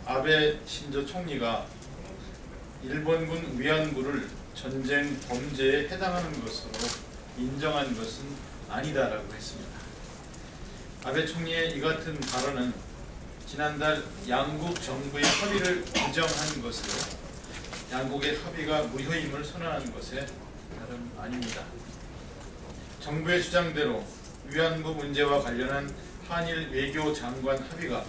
아베 신조 총리가 일본군 위안부를 전쟁 범죄에 해당하는 것으로 인정한 것은 아니다라고 했습니다. 아베 총리의 이 같은 발언은 지난달 양국 정부의 합의를 부정한 것으로 양국의 합의가 무효임을 선언한 것에 다름 아닙니다. 정부의 주장대로 위안부 문제와 관련한 한일 외교 장관 합의가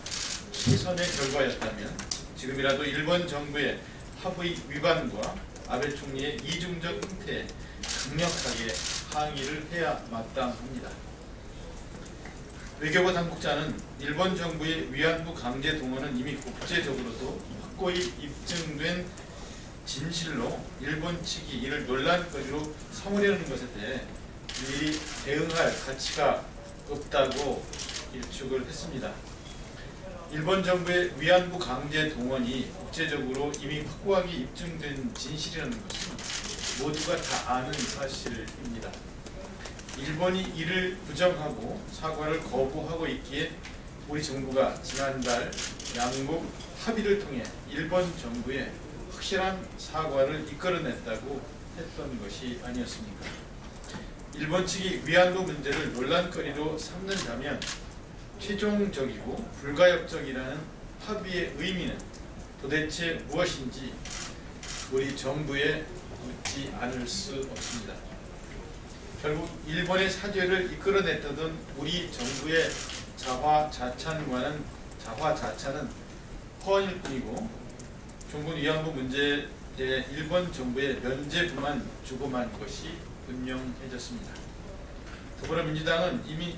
최선의 결과였다면 지금이라도 일본 정부의 합의 위반과 아베 총리의 이중적 행태에 강력하게 항의를 해야 마땅합니다. 외교부 당국자는 일본 정부의 위안부 강제 동원은 이미 국제적으로도 확고히 입증된 진실로 일본 측이 이를 논란거리로 삼으려는 것에 대해 미리 대응할 가치가 없다고 일축을 했습니다. 일본 정부의 위안부 강제 동원이 국제적으로 이미 확고하게 입증된 진실이라는 것은 모두가 다 아는 사실입니다. 일본이 이를 부정하고 사과를 거부하고 있기에 우리 정부가 지난달 양국 합의를 통해 일본 정부에 확실한 사과를 이끌어냈다고 했던 것이 아니었습니까? 일본 측이 위안부 문제를 논란거리로 삼는다면 최종적이고 불가역적이라는 합의의 의미는 도대체 무엇인지 우리 정부에 묻지 않을 수 없습니다. 결국 일본의 사죄를 이끌어냈다던 우리 정부의 자화자찬은 허언일 뿐이고 종군 위안부 문제에 일본 정부의 면죄부만 주고만 것이 분명해졌습니다. 더불어민주당은 이미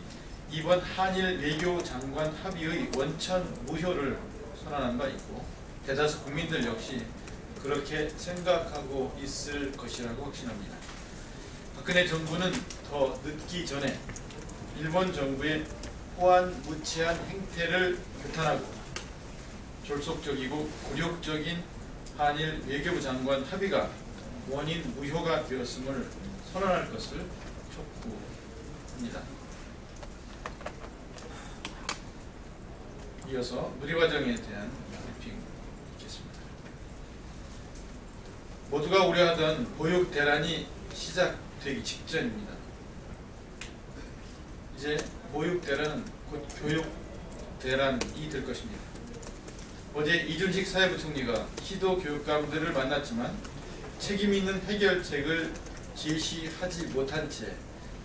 이번 한일 외교 장관 합의의 원천 무효를 선언한 바 있고 대다수 국민들 역시 그렇게 생각하고 있을 것이라고 확신합니다. 박근혜 정부는 더 늦기 전에 일본 정부의 호환무치한 행태를 규탄하고 졸속적이고 굴욕적인 한일 외교부 장관 합의가 원인 무효가 되었음을 선언할 것을 촉구합니다. 이어서 누리과정에 대한 브리핑 있겠습니다. 모두가 우려하던 보육 대란이 시작되기 직전입니다. 이제 보육 대란은 곧 교육 대란이 될 것입니다. 어제 이준식 사회부총리가 시도 교육감들을 만났지만 책임 있는 해결책을 제시하지 못한 채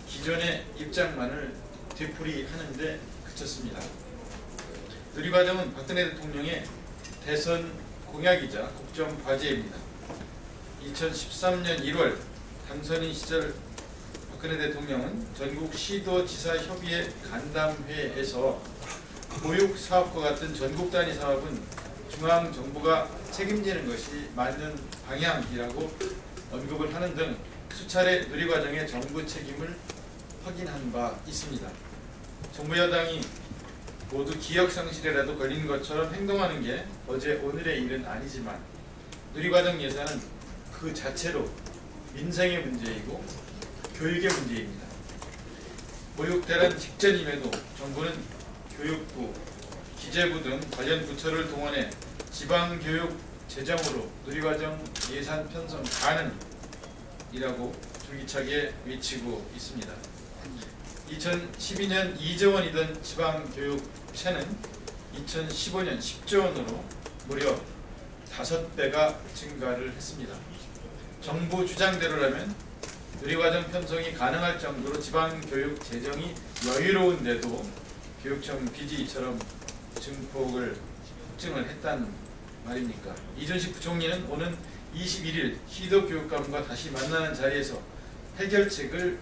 기존의 입장만을 되풀이하는 데 그쳤습니다. 누리과정은 박근혜 대통령의 대선 공약이자 국정 과제입니다. 2013년 1월 당선인 시절 박근혜 대통령은 전국 시도지사협의회 간담회에서 보육사업과 같은 전국 단위 사업은 중앙정부가 책임지는 것이 맞는 방향이라고 언급을 하는 등 수차례 누리과정의 정부 책임을 확인한 바 있습니다. 정부 여당이 모두 기억상실이라도 걸린 것처럼 행동하는 게 어제 오늘의 일은 아니지만 누리과정 예산은 그 자체로 민생의 문제이고 교육의 문제입니다. 보육 대란 직전임에도 정부는 교육부, 기재부 등 관련 부처를 동원해 지방교육 재정으로 누리과정 예산 편성 가능이라고 줄기차게 외치고 있습니다. 2012년 2조 원이던 지방교육채는 2015년 10조 원으로 무려 5배가 증가를 했습니다. 정부 주장대로라면 누리과정 편성이 가능할 정도로 지방교육 재정이 여유로운데도 교육청 빚이처럼 증폭을 확증을 했단 말입니까? 이준식 부총리는 오는 21일 시도교육감과 다시 만나는 자리에서 해결책을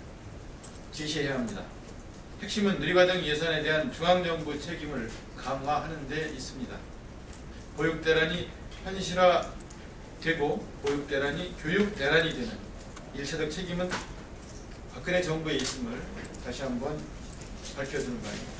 제시해야 합니다. 핵심은 누리과정 예산에 대한 중앙정부 책임을 강화하는 데 있습니다. 보육대란이 현실화되고 보육대란이 교육대란이 되는 일차적 책임은 박근혜 정부에 있음을 다시 한번 밝혀주는 바입니다.